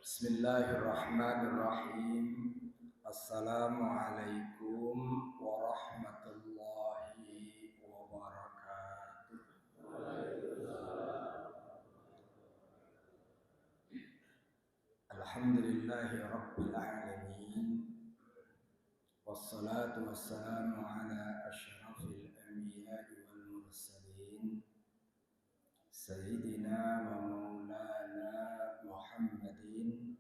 Bismillahirrahmanirrahim. Assalamualaikum warahmatullahi wabarakatuh. Alhamdulillahi rabbil alamin. Wassalatu wassalamu ala asyrafil anbiya'i wal mursalin. Sayyidina wa maulana Muhammadin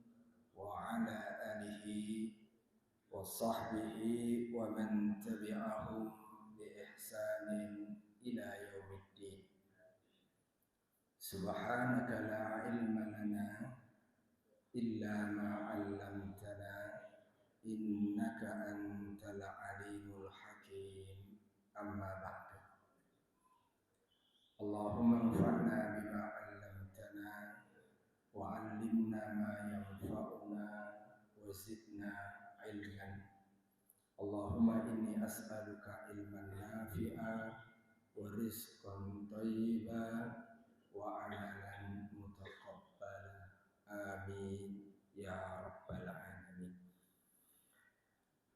wa ala alihi wa sahbihi wa man tabi'ahum bi ihsanin ila yaumiddin. Subhanaka la ilma lana illa ma 'allamtana innaka antal alimul hakim. Amma ba'du. Allahumma anfa'na bima 'allamtana wa 'allimna ma yanfa'una wa zidna ilman. Allahumma inni as'aluka ilman nafi'a wa rizqan thayyiban wa amalan mutaqabbala. Amin ya rabbal alamin.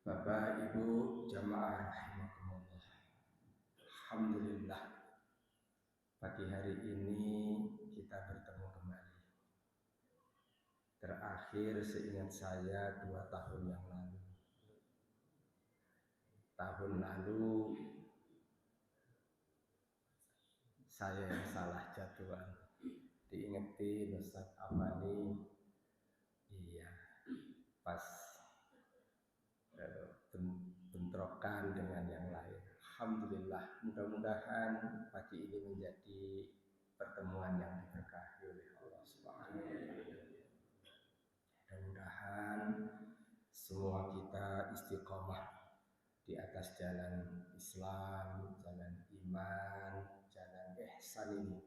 Bapak Ibu jamaah rahimakumullah. Alhamdulillah, pagi hari ini kita bertemu kembali. Terakhir seingat saya 2 tahun yang lalu. Tahun lalu saya yang salah jadwal. Diingetin Ustaz Afani, iya pas bentrokan dengan yang lain. Alhamdulillah, mudah-mudahan pagi ini menjadi pertemuan yang diberkahi oleh Allah Subhanahu wa taala. Mudah-mudahan semua kita istiqomah di atas jalan Islam, jalan iman, jalan ihsan ini.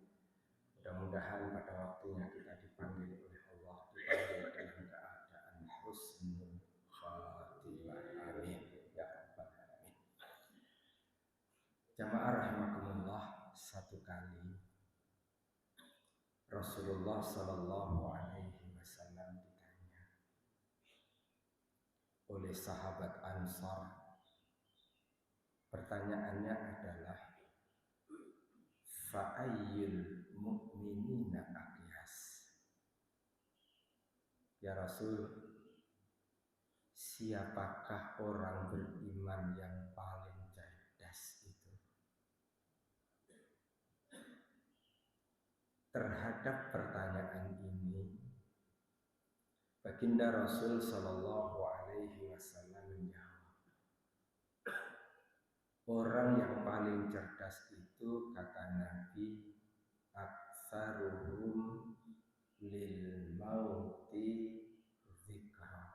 Mudah-mudahan pada waktunya kita dipanggil oleh Allah, dipanggil dalam keadaan husnul khatimah. Amin ya rabbal alamin. Jamaah rahimakumullah, satu kali Rasulullah sallallahu alaihi wasallam ditanya oleh sahabat Ansar. Pertanyaannya adalah fa'ayyul mu'minina aqyas. Ya Rasul, siapakah orang beriman yang paling cerdas itu? Terhadap pertanyaan ini, baginda Rasul sallallahu alaihi wasallam menjawab, orang yang paling cerdas itu, kata Nabi, aktsaruhum lil mauti dzikra.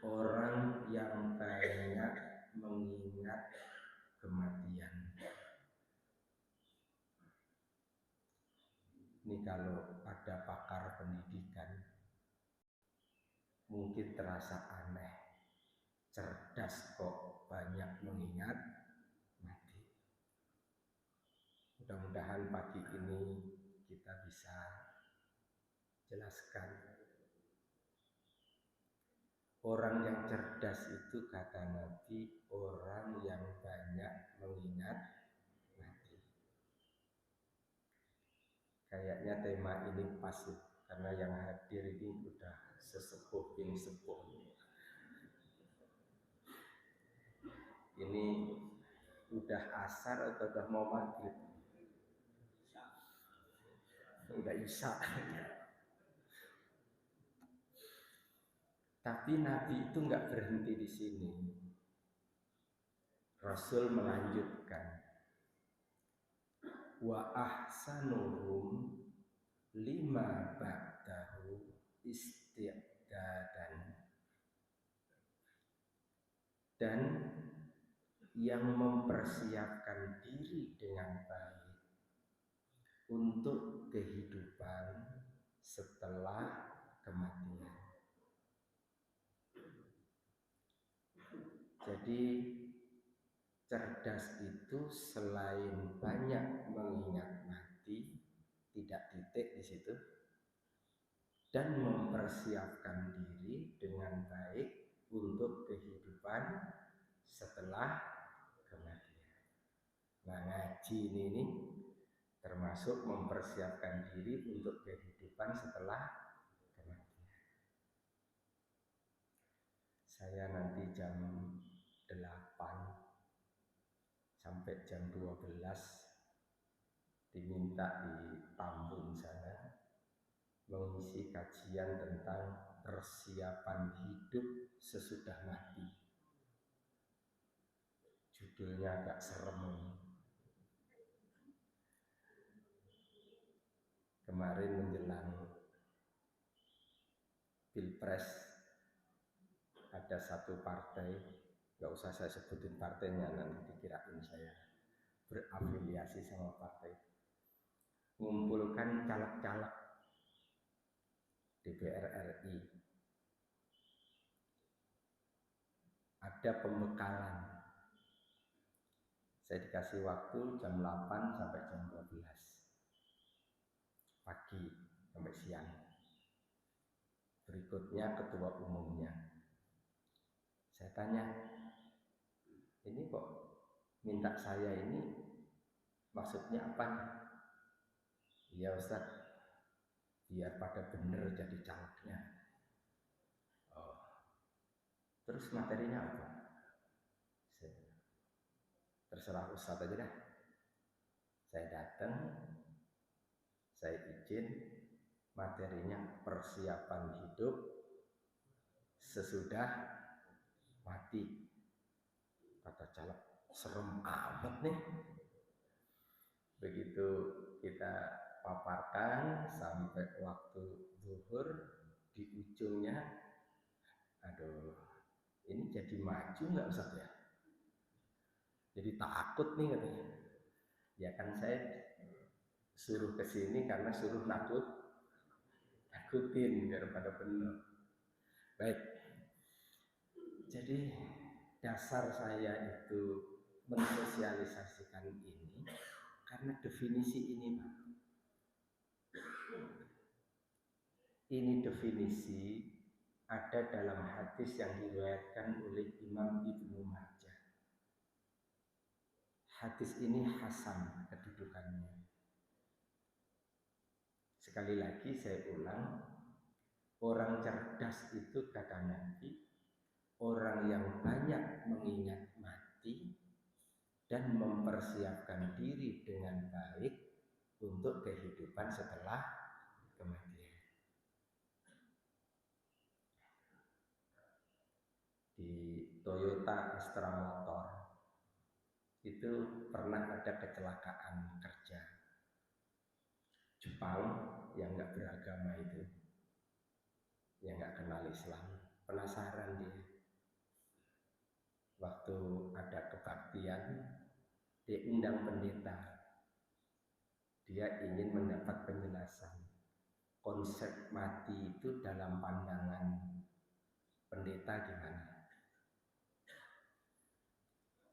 Orang yang banyak mengingat kematian. Ini kalau ada pakar pendidikan mungkin terasa aneh. Cerdas kok banyak mengingat mati. Mudah-mudahan pagi ini kita bisa jelaskan. Orang yang cerdas itu, kata Nabi, orang yang banyak mengingat mati. Kayaknya tema ini pas ya, karena yang hadir ini udah sesepuh bin sepuh. Ini udah asar atau udah mau maghrib? Udah isya. Tapi Nabi itu nggak berhenti di sini. Rasul melanjutkan, wa ahsanuhum lima ba'dahu isti'dadan. Dan yang mempersiapkan diri dengan baik untuk kehidupan setelah kematian. Jadi cerdas itu selain banyak mengingat mati, tidak titik di situ, dan mempersiapkan diri dengan baik untuk kehidupan setelah kematian. Nah, ngaji ini termasuk mempersiapkan diri untuk kehidupan setelah kematian. Saya nanti jam 8 sampai jam 12 diminta di Tambun sana mengisi kajian tentang persiapan hidup sesudah mati. Judulnya agak serem. Kemarin menjelang Pilpres ada satu partai, nggak usah saya sebutin partainya, nanti dikirain saya berafiliasi sama partai, mengumpulkan caleg-caleg DPR RI. Ada pembekalan. Saya dikasih waktu jam 8 sampai jam 12 pagi sampai siang. Berikutnya ketua umumnya. Saya tanya, ini kok minta saya ini maksudnya apa? Ya Ustaz, biar pada bener jadi calegnya. Oh. Terus materinya apa? Terserah Ustaz aja dah. Saya datang, saya izin, materinya persiapan hidup sesudah mati. Kata caleg, serem amat nih. Begitu kita paparkan sampai waktu zuhur, di ujungnya, aduh, ini jadi maju nggak Ustaz ya? Jadi takut nih katanya. Ya kan saya suruh ke sini karena suruh nakutin daripada benar. Baik. Jadi dasar saya itu mensosialisasikan ini karena definisi ini, Pak. Ini definisi ada dalam hadis yang diriwayatkan oleh Imam Ibnu Majah. Hadis ini hasan kedudukannya. Sekali lagi saya ulang, orang cerdas itu kata Nabi, orang yang banyak mengingat mati dan mempersiapkan diri dengan baik untuk kehidupan setelah kematian. Di Toyota Astra Motor itu pernah ada kecelakaan kerja. Jepang yang nggak beragama itu, yang nggak kenal Islam, penasaran dia. Waktu ada kebaktian, dia undang pendeta. Dia ingin mendapat penjelasan konsep mati itu dalam pandangan pendeta gimana.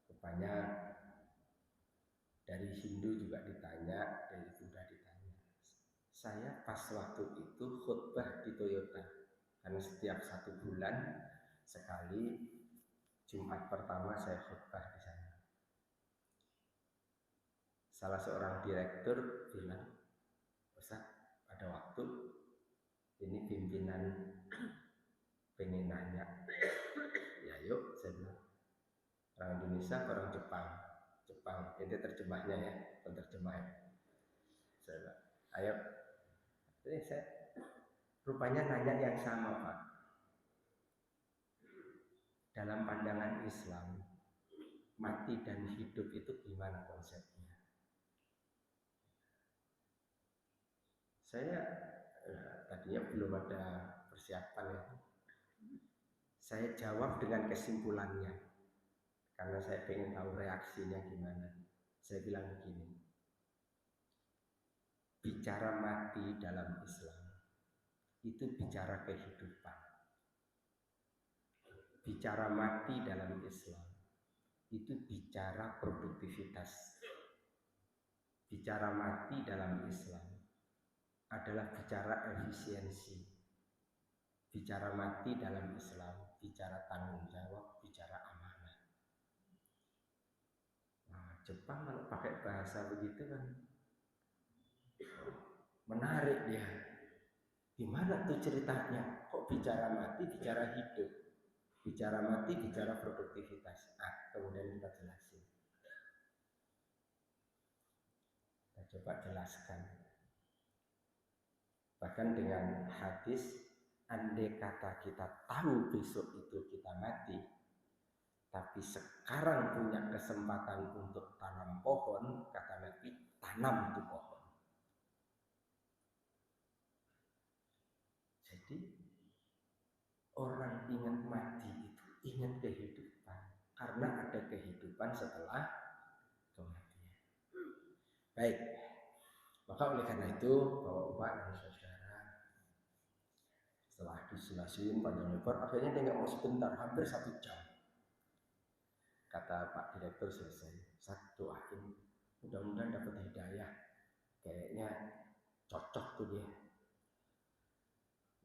Rupanya dari Hindu juga ditanya, dari Buddha ditanya. Saya pas waktu itu khutbah di Toyota, karena setiap 1 bulan sekali Jumat pertama saya khutbah di sana. Salah seorang direktur bilang, Ustaz, pada waktu ini pimpinan pengen nanya, ya yuk, saya bilang, orang Indonesia, orang Jepang. Jepang, ini terjemahnya ya, penerjemahnya. Saya bilang, ayo, ini saya rupanya nanya yang sama, Pak. Dalam pandangan Islam, mati dan hidup itu gimana konsepnya? Saya tadinya belum ada persiapan ya. Saya jawab dengan kesimpulannya, karena saya pengen tahu reaksinya gimana. Saya bilang begini, bicara mati dalam Islam itu bicara kehidupan. Bicara mati dalam Islam itu bicara produktivitas. Bicara mati dalam Islam adalah bicara efisiensi. Bicara mati dalam Islam, bicara tanggung jawab, bicara amanah. Nah, Jepang kalau pakai bahasa begitu kan menarik dia. Gimana tuh ceritanya? Kok bicara mati, bicara hidup? Bicara mati, bicara produktivitas. Kemudian kita jelasin. Kita coba jelaskan. Bahkan dengan hadis, andai kata kita tahu besok itu kita mati, tapi sekarang punya kesempatan untuk tanam pohon, kata Nabi, tanam itu pohon. Jadi orang ingat mati itu ingat kehidupan, karena ada kehidupan setelah kematian. Baik, maka oleh karena itu Bapak-bapak dan saudara, setelah dijelasin panjang lebar, akhirnya dia nggak mau sebentar, hampir 1 jam. Kata Pak Direktur selesai, saya doain mudah-mudahan dapat hidayah, kayaknya cocok tuh dia.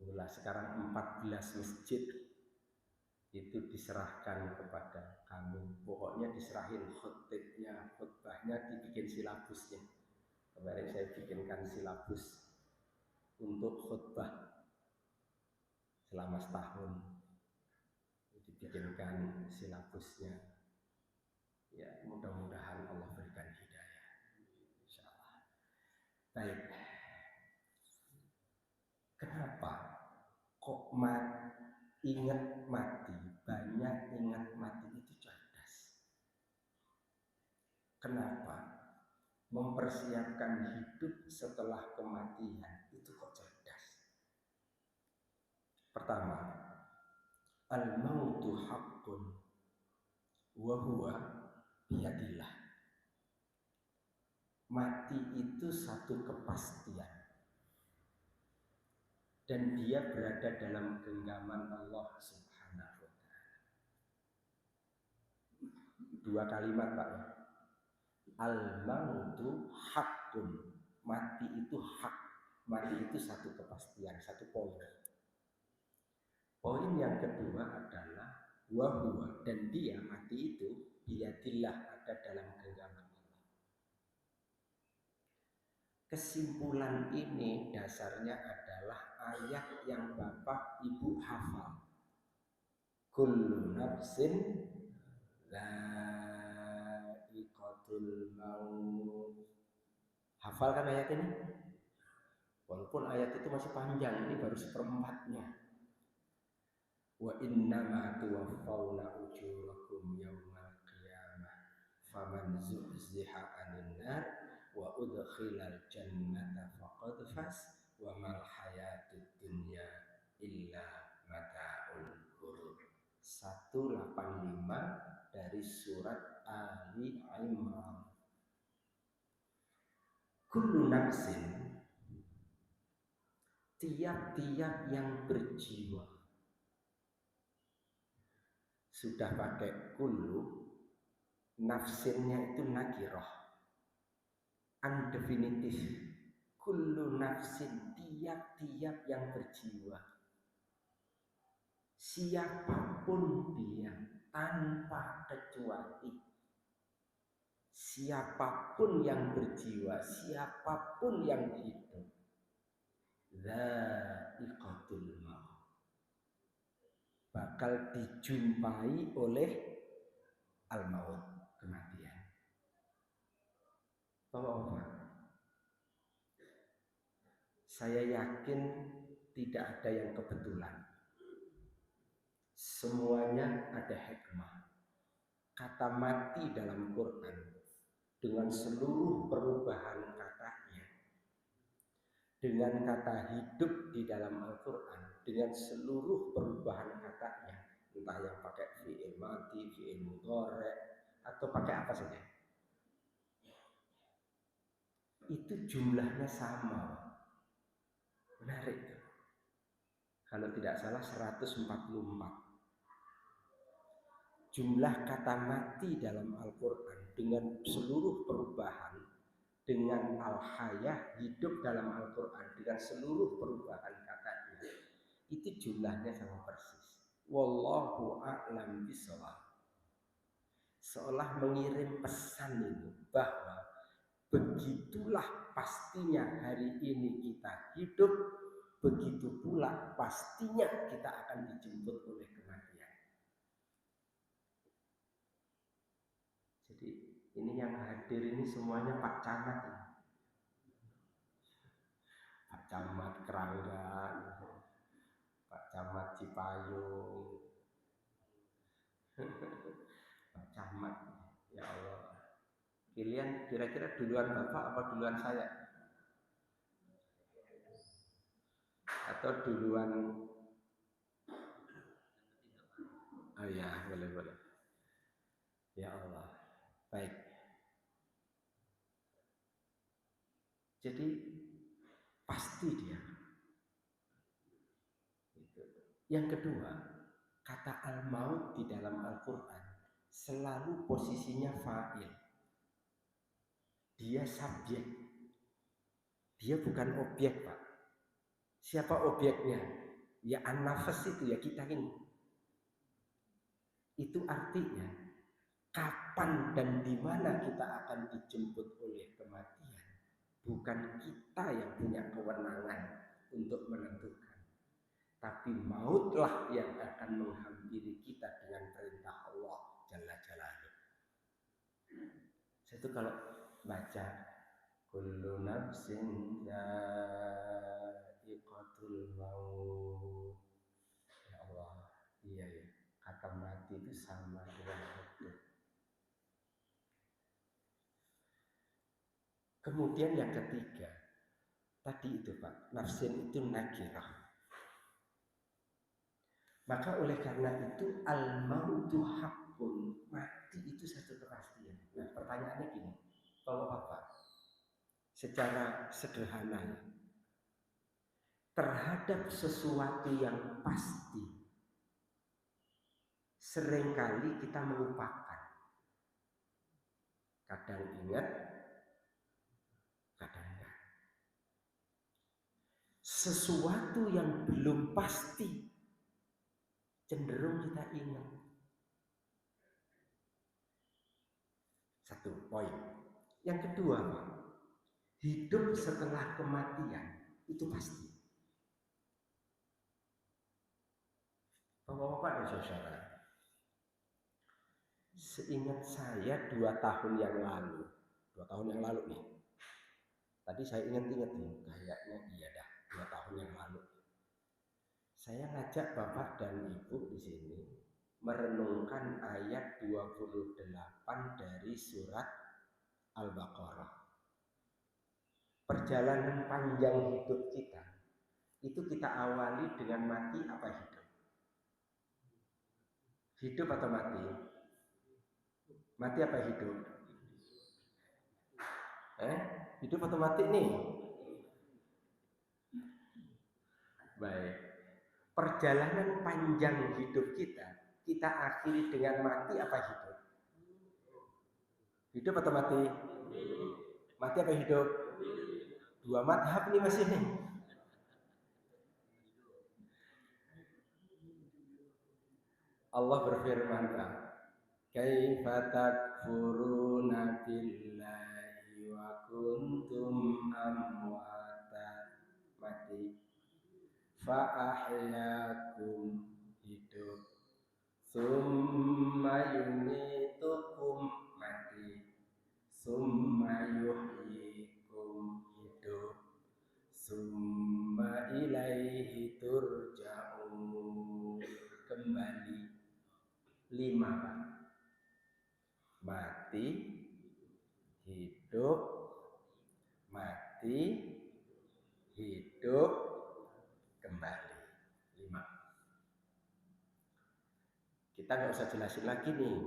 Mulai sekarang 14 masjid itu diserahkan kepada kami. Pokoknya diserahin khutbahnya dibikin silabusnya. Kemarin saya bikinkan silabus untuk khutbah selama setahun. Dibikinkan silabusnya. Ya, mudah-mudahan Allah berikan hidayah. Insyaallah. Baik. Kenapa kok ingat mati, banyak ingat mati itu cerdas? Kenapa mempersiapkan hidup setelah kematian itu kok cerdas? Pertama, al-mautu haqqun wa huwa biyadillah. Mati itu satu kepastian dan dia berada dalam genggaman Allah Subhanahu wa ta'ala. 2 kalimat Pak ya. Al-mautu haqqun. Mati itu hak. Mati itu satu kepastian, satu poin. Poin yang kedua adalah wahwa, dan dia mati itu biyadillah, ada dalam genggaman Allah. Kesimpulan ini dasarnya adalah ayat yang Bapak Ibu hafal. Kullu nafsin dha'iqatul maut. Hafal kan ayat ini? Walaupun ayat itu masih panjang, ini baru 1/4-nya. Wa innama tuwaffawna ujurakum yawmal qiyamah faman zuhziha 'anil nar wa udkhilal jannata faqad faz wa mal hayatud dunya illa mata'ul ghurur. 185 dari surat Ali Imran. Kullu nafsin, tiap-tiap yang berjiwa. Sudah pakai kullu, nafsinnya itu nakirah, undefinitif. Kullu nafsin, tiap-tiap yang berjiwa, siapapun dia, tanpa kecuali. Siapapun yang berjiwa, siapapun yang hidup, dha'iqatul maut, bakal dijumpai oleh al-maut, kematian. Bapak-bapak, saya yakin tidak ada yang kebetulan. Semuanya ada hikmah. Kata mati dalam Quran dengan seluruh perubahan katanya, dengan kata hidup di dalam Al-Quran dengan seluruh perubahan katanya, entah yang pakai fi'il mati, fi'il mudhari, atau pakai apa saja, itu jumlahnya sama. Menarik tuh. Kalau tidak salah 144 jumlah kata mati dalam Al-Quran dengan seluruh perubahan, dengan al-hayah, hidup dalam Al-Quran dengan seluruh perubahan katanya, Itu jumlahnya sama persis. Wallahu a'lam bishawab. Seolah mengirim pesan ini bahwa begitulah pastinya hari ini kita hidup, begitu pula pastinya kita akan dijemput oleh kematian. Jadi ini yang hadir ini semuanya Pak Camat ya. Pak Camat Keranggan, Pak Camat Cipayung, Pak Camat, ya Allah. Kalian kira-kira duluan Bapak apa duluan saya? Atau duluan? Oh ya, boleh. Ya Allah. Baik. Jadi pasti dia. Yang kedua, kata al-maut di dalam Al-Quran selalu posisinya fa'il. Dia subjek. Dia bukan objek, Pak. Siapa objeknya? Ya an-nafas itu ya kita ini. Itu artinya kapan dan di mana kita akan dijemput oleh kematian. Bukan kita yang punya kewenangan untuk menentukan. Tapi mautlah yang akan menghampiri kita dengan perintah Allah Jalla Jalaluhu. Saya itu kalau baca kullu nafsin dha'iqatul maut. Ya Allah, iya ya. Kata mati itu sama dengan hidup. Kemudian yang ketiga, tadi itu Pak, nafsin itu nakirah. Maka oleh karena itu al-mautu haqqun, mati itu satu kepastian. Nah, pertanyaannya gini, kalau Bapak secara sederhana terhadap sesuatu yang pasti seringkali kita melupakan. Kadang ingat, kadang enggak. Sesuatu yang belum pasti cenderung kita ingat. Satu poin. Yang kedua, Pak, hidup setelah kematian itu pasti. Bapak-bapak dan saudara, seingat saya 2 tahun yang lalu nih. Tadi saya ingat-ingat nih, kayaknya iya dah 2 tahun yang lalu. Saya ngajak Bapak dan Ibu di sini merenungkan ayat 28 dari surat Al-Baqarah. Perjalanan panjang hidup kita itu kita awali dengan mati apa hidup? Hidup atau mati? Mati apa hidup? Hidup atau mati nih? Baik. Perjalanan panjang hidup kita akhiri dengan mati apa hidup? Hidup atau mati? Mati apa hidup? Dua madhab nih masih nih. Allah berfirman, kaifa takfuruna billahi wa kuntum amwata, mati, fa ahyakum, hidup, summa yumitukum, mati, summa yuhyikum, hidup, summa ilaihi turja'un, kembali. 5, Pak. Mati, hidup, mati, hidup, kembali. 5. Kita nggak usah jelasin lagi nih.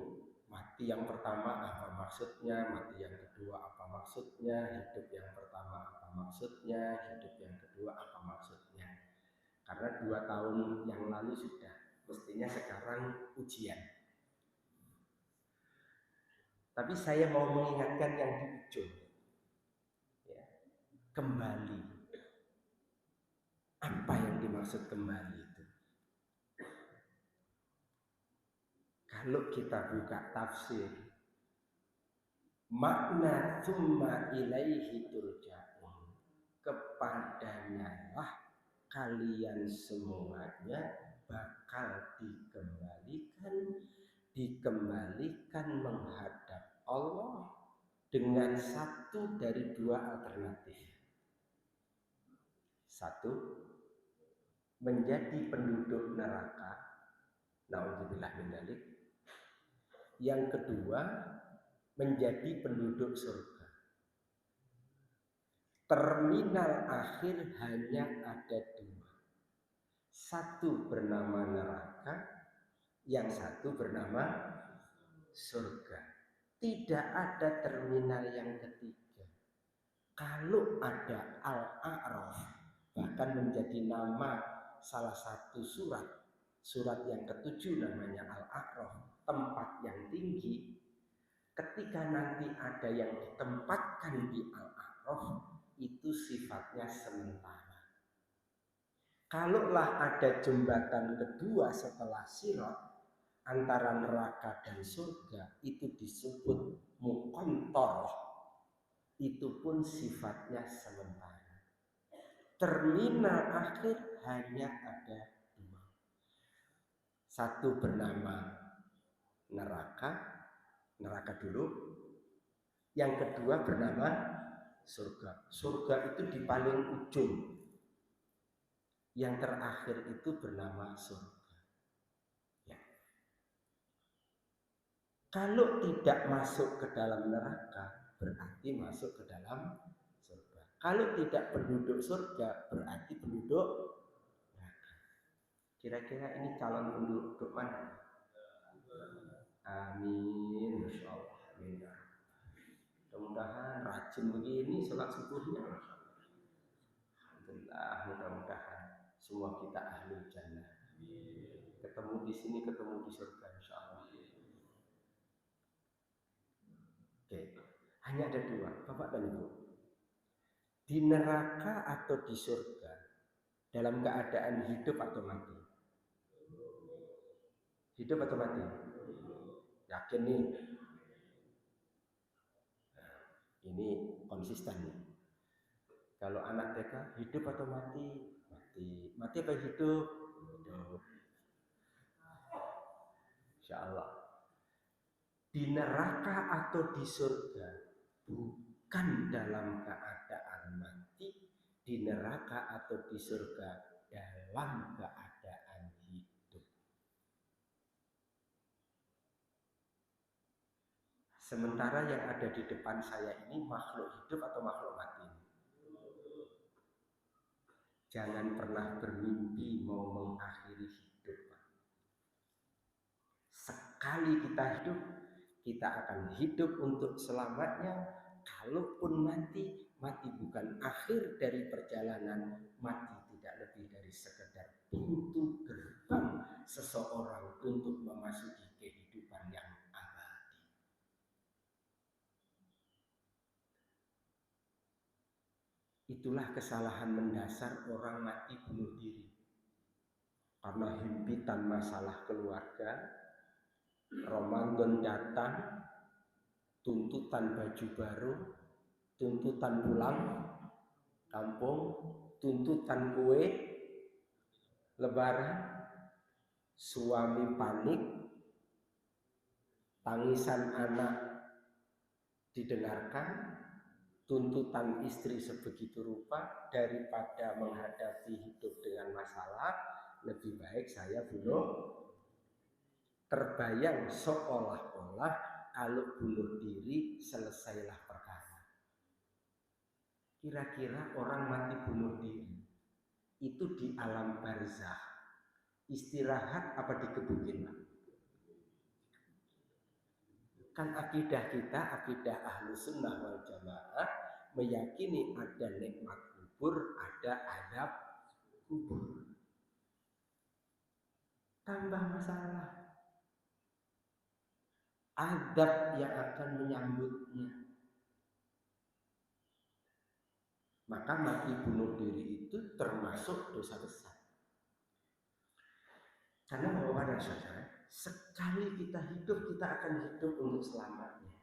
Mati yang pertama apa maksudnya, mati yang kedua apa maksudnya, hidup yang pertama apa maksudnya, hidup yang kedua apa maksudnya. Karena 2 tahun yang lalu sudah, mestinya sekarang ujian. Tapi saya mau mengingatkan yang di ujung. Ya. Kembali. Apa yang dimaksud kembali? Kalau kita buka tafsir, makna tsumma ilaihi turja'un, kepadanya lah kalian semuanya bakal dikembalikan menghadap Allah dengan satu dari dua alternatif. Satu, menjadi penduduk neraka, naudzubillah min dzalik. Yang kedua, menjadi penduduk surga. Terminal akhir hanya ada dua. Satu bernama neraka, yang satu bernama surga. Tidak ada terminal yang ketiga. Kalau ada Al-A'raf, bahkan menjadi nama salah satu surat yang ketujuh namanya Al-A'raf, tempat yang tinggi. Ketika nanti ada yang ditempatkan di Al-A'raf, itu sifatnya sementara. Kalaulah ada jembatan kedua setelah Sirat antara neraka dan surga, itu disebut muqantarah. Itu pun sifatnya sementara. Terminal akhir hanya ada dua. Satu bernama neraka dulu. Yang kedua bernama surga. Surga itu di paling ujung. Yang terakhir itu bernama surga. Ya. Kalau tidak masuk ke dalam neraka, berarti masuk ke dalam surga. Kalau tidak penduduk surga, berarti penduduk neraka. Kira-kira ini calon penduduk mana? Amin, Masya Allah. Amin. Mudah-mudahan rajin begini sholat subuhnya. Alhamdulillah, mudah-mudahan semua kita ahli jannah. Ketemu di sini, ketemu di surga, insya Allah. Oke, hanya ada dua, Bapak dan Ibu. Di neraka atau di surga, dalam keadaan hidup atau mati? Hidup atau mati? Yakin nih? Nah, ini konsisten nih. Kalau anak TK, hidup atau mati? Mati. Mati apa hidup? Hidup. Insya Allah. Di neraka atau di surga, bukan dalam keadaan mati. Di neraka atau di surga, dalam keadaan hidup. Sementara yang ada di depan saya ini makhluk hidup atau makhluk mati? Jangan pernah bermimpi mau mengakhiri hidup. Sekali kita hidup, kita akan hidup untuk selamanya. Kalaupun mati, mati bukan akhir dari perjalanan. Mati tidak lebih dari sekedar pintu gerbang seseorang untuk memasuki kehidupan yang abadi. Itulah kesalahan mendasar orang mati bunuh diri. Karena himpitan masalah keluarga, Ramadan datang, tuntutan baju baru, tuntutan pulang kampung, tuntutan kue lebaran, suami panik, tangisan anak didengarkan, tuntutan istri sebegitu rupa. Daripada menghadapi hidup dengan masalah, lebih baik saya bunuh. Terbayang seolah-olah kalau bunuh diri selesailah perkara. Kira-kira orang mati bunuh diri itu di alam barzakh istirahat apa dikebukin? Kan akidah kita, akidah ahlu sunnah wal jamaah, meyakini ada nikmat kubur, ada adab kubur. Tambah masalah, adab yang akan menyambutnya. Maka mati bunuh diri itu termasuk dosa besar. Karena bahwa saudara, Sekali kita hidup, kita akan hidup untuk selamanya.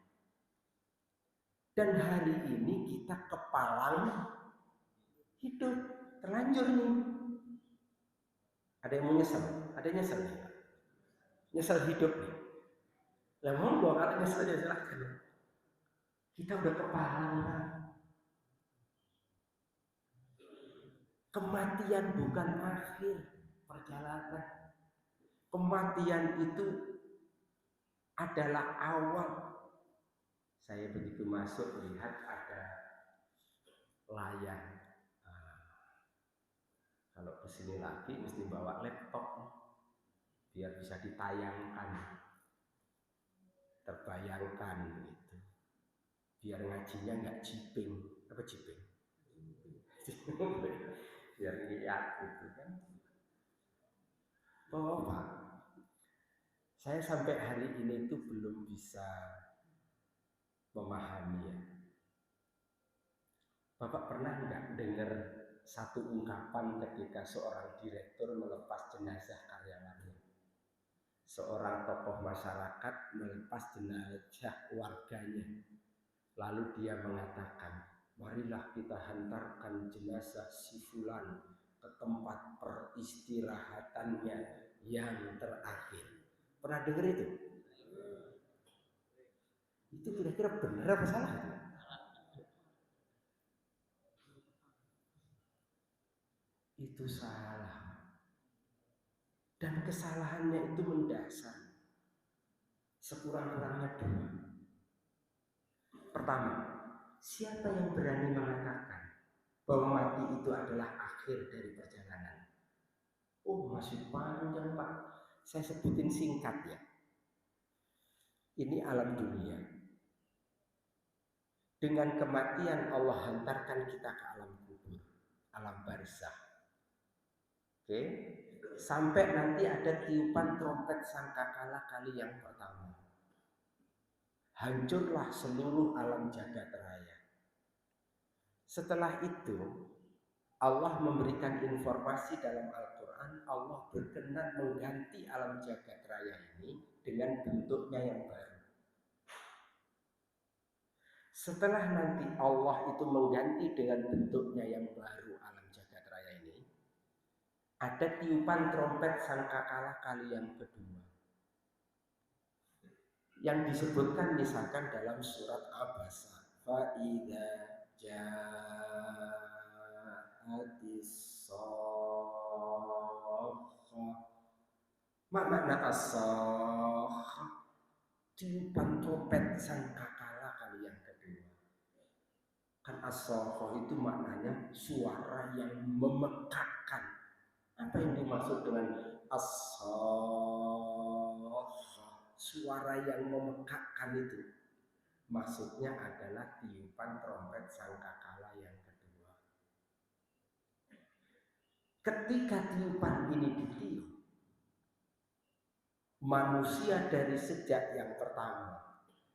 Dan hari ini kita kepalang hidup, terlanjur nih. Ada yang mau nyesel? Ada yang nyesel? Nyesel hidup nih. Lah monggo, kalau nyesel ya silahkan. Kita udah kepalang kan. Kematian bukan akhir perjalanan. Kematian itu adalah awal. Saya begitu masuk lihat ada layar. Kalau kesini lagi mesti bawa laptop biar bisa ditayangkan, terbayangkan gitu. Biar ngajinya nggak jiping, apa jiping? Biar lihat gitu kan. Oh Pak, saya sampai hari ini itu belum bisa memahami ya. Bapak pernah nggak dengar satu ungkapan ketika seorang direktur melepas jenazah karyawannya? Seorang tokoh masyarakat melepas jenazah warganya. Lalu dia mengatakan, marilah kita hantarkan jenazah si fulan ke tempat peristirahatannya yang terakhir. Pernah dengar itu? Itu kira-kira benar apa salah itu? Itu salah. Dan kesalahannya itu mendasar. Sekurang-kurangnya dua. Pertama, siapa yang berani mengatakan bahwa mati itu adalah akhir dari perjalanan? Oh, masih panjang Pak. Saya sebutin singkat ya. Ini alam dunia. Dengan kematian Allah hantarkan kita ke alam kubur, alam barzakh. Oke, sampai nanti ada tiupan trompet sangkakala kali yang pertama. Hancurlah seluruh alam jagat raya. Setelah itu Allah memberikan informasi dalam Al-Quran, Allah berkenan mengganti alam jagat raya ini dengan bentuknya yang baru. Setelah nanti Allah itu mengganti dengan bentuknya yang baru alam jagat raya ini, ada tiupan trompet sangkakala kali yang kedua. Yang disebutkan misalkan dalam surat Abasa, fa'idza ja'atis shakhah. Makna as-shakhah, tiupan trompet sangkakala kali yang kedua. Kan as-shakhah itu maknanya suara yang memekakkan. Apa yang dimaksud dengan as-shakhah? Suara yang memekakkan itu maksudnya adalah tiupan trompet sangkakala yang kedua. Ketika tiupan ini ditiup, manusia dari sejak yang pertama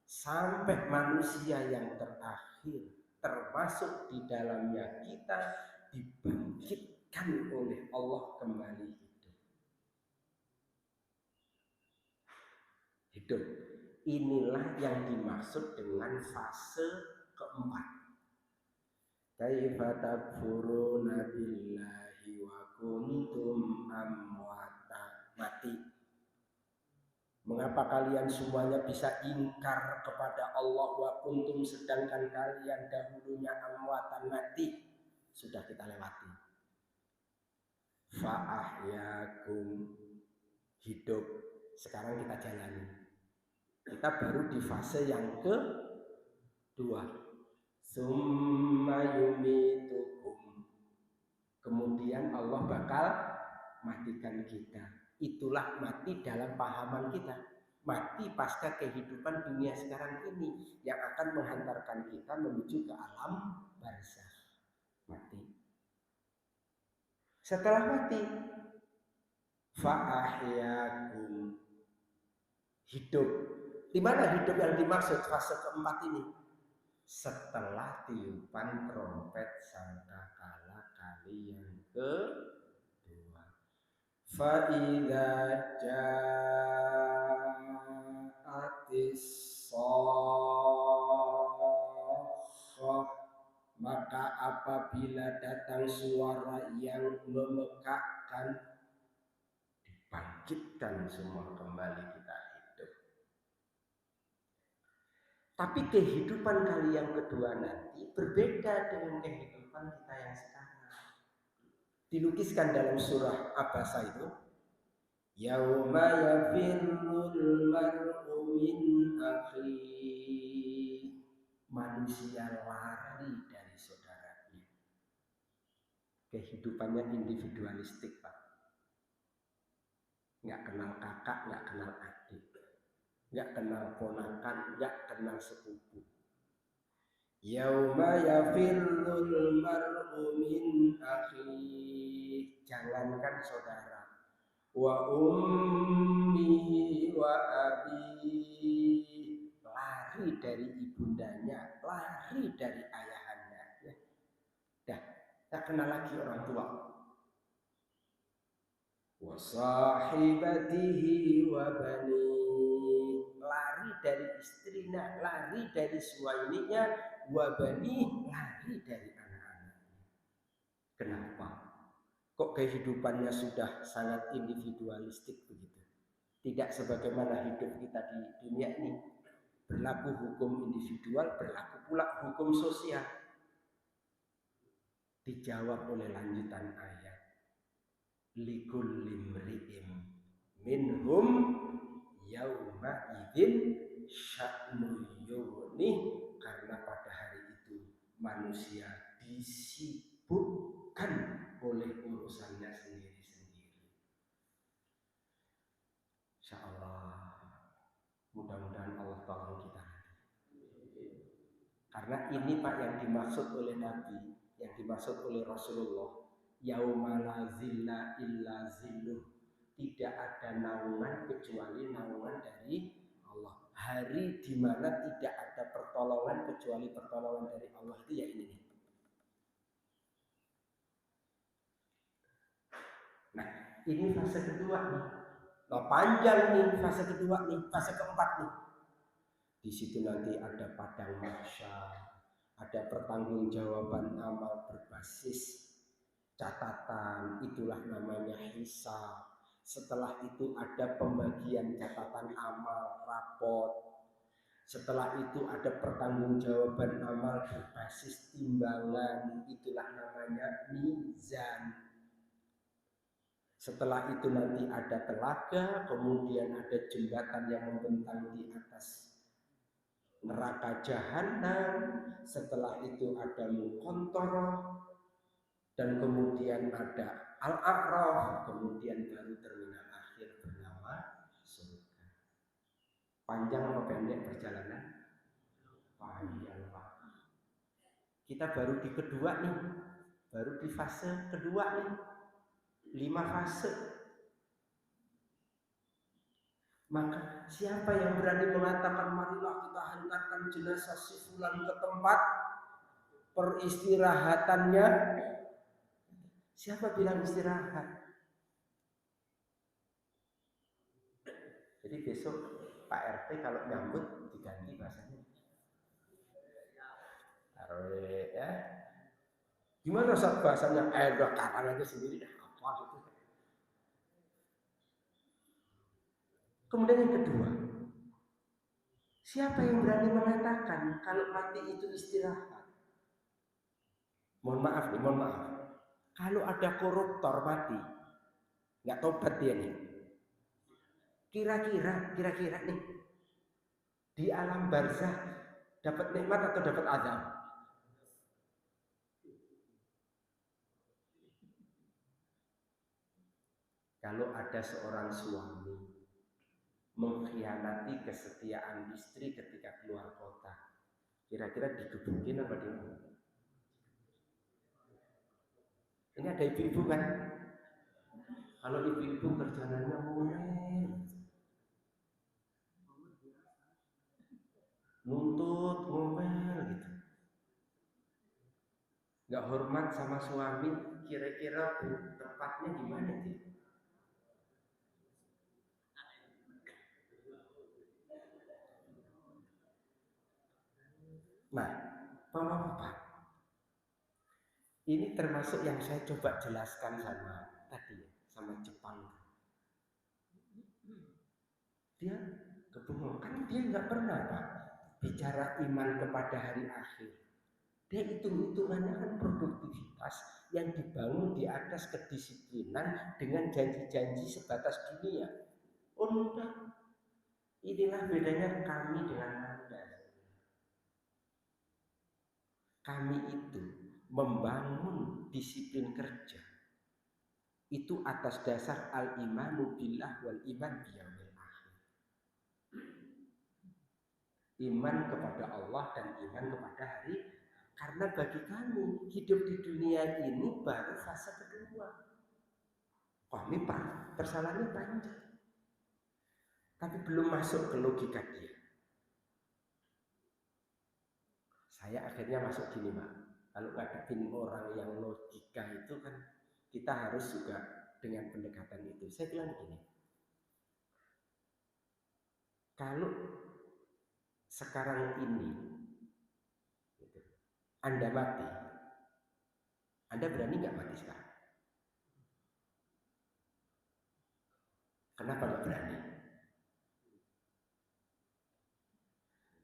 sampai manusia yang terakhir, termasuk di dalamnya kita, dibangkitkan oleh Allah kembali hidup. Inilah yang dimaksud dengan fase keempat. Kaifa takfuruna billahi wa kuntum amwata. Mati. Mengapa kalian semuanya bisa ingkar kepada Allah wa kuntum, sedangkan kalian dahulunya amwatan, mati? Sudah kita lewati. Fa'ahyakum, hidup. Sekarang kita jalani. Kita baru di fase yang kedua. Summa yumitukum. Kemudian Allah bakal matikan kita. Itulah mati dalam pahaman kita. Mati pasca kehidupan dunia sekarang ini yang akan menghantarkan kita menuju ke alam barzakh. Mati. Setelah mati, fa'ahyakum, hidup. Di mana hidup yang dimaksud fase keempat ini? Setelah tiupan trompet sangkakala kali yang kedua. Fa'idha ja'atis sokhah, maka apabila datang suara yang memekakkan, dibangkitkan semua kembali kita hidup. Tapi kehidupan kali yang kedua nanti berbeda dengan kehidupan kita yang sekarang. Dilukiskan dalam surah Abasa itu, yauma yafirrul mar'u min akhi, manusia lari dari saudaranya. Kehidupannya individualistik, Pak. Nggak kenal kakak, nggak kenal adik, nggak kenal ponakan, nggak kenal sepupu. Yauma yafirrul mar'u min akhi, jangankan saudara, wa ummihi wa abi, lari dari ibundanya, lari dari ayahandanya. Dah, tak kenal lagi orang tua. Wa sahibatihi wa bani, lari dari istrinya, lari dari suaminya, wa bani, lari dari anak-anaknya. Kenapa? Kok kehidupannya sudah sangat individualistik begitu? Tidak sebagaimana hidup kita di dunia ini. Berlaku hukum individual, berlaku pula hukum sosial. Dijawab oleh lanjutan ayat, likulli mri'in minhum yauma idzin sya'nun yughnih, karena pada hari itu manusia disibukkan oleh urusannya sendiri-sendiri. Insyaallah, mudah-mudahan Allah tolong kita. Karena ini Pak yang dimaksud oleh Nabi, yang dimaksud oleh Rasulullah, yauma la zilla illa zilluh, tidak ada naungan kecuali naungan dari Allah. Hari di mana tidak ada pertolongan kecuali pertolongan dari Allah, itu ya ini. Nah, ini fase kedua nih. Nah, panjang nih fase kedua nih, fase keempat nih. Di situ nanti ada padang mahsyar, ada pertanggungjawaban amal berbasis catatan, itulah namanya hisab. Setelah itu ada pembagian catatan amal, rapot. Setelah itu ada pertanggungjawaban amal berbasis timbangan, itulah namanya mizan. Setelah itu nanti ada telaga, kemudian ada jembatan yang membentang di atas neraka jahanam. Setelah itu ada muqantarah, dan kemudian ada al-a'raf, kemudian baru terminal akhir bernama surga. Panjang atau pendek perjalanan? Panjang, Pak. Kita baru di kedua nih, baru di fase kedua nih, 5 fase. Maka siapa yang berani mengatakan marilah kita hantarkan jenazah si fulan ke tempat peristirahatannya? Siapa bilang istirahat? Jadi besok Pak RT kalau nyambut diganti bahasanya. RW ya. Gimana saat bahasanya? Udah kapan aja sendiri dah, apa gitu. Kemudian yang kedua, siapa yang berani mengatakan kalau mati itu istirahat? Mohon maaf nih, mohon maaf. Kalau ada koruptor mati, nggak tobat dia nih. Kira-kira nih, di alam barzah dapat nikmat atau dapat azab? Kalau ada seorang suami mengkhianati kesetiaan istri ketika keluar kota, kira-kira digebukin apa dia? Ini ada ibu-ibu kan? Kalau ibu-ibu kerjaannya nuntut, ngomel gitu, nggak hormat sama suami, kira-kira tempatnya di mana sih? Nah, Bapak-bapak, ini termasuk yang saya coba jelaskan sama tadi ya, sama Jepang. Dia kebingungan, kan dia nggak pernah Pak bicara iman kepada hari akhir. Dia hitung-hitungannya kan produktivitas yang dibangun di atas kedisiplinan dengan janji-janji sebatas dunia. Oh enggak, inilah bedanya kami dengan Anda. Kami itu membangun disiplin kerja itu atas dasar al-imanu billah wal iman biyaumil akhir. Iman kepada Allah dan iman kepada hari. Karena bagi kami hidup di dunia ini baru fase kedua. Kami persalahannya panjang, tapi belum masuk ke logika dia. Saya akhirnya masuk gini Pak, kalau ngadepin orang yang logika itu kan kita harus juga dengan pendekatan itu. Saya bilang begini, kalau sekarang ini gitu, Anda mati, Anda berani nggak mati sekarang? Kenapa nggak berani?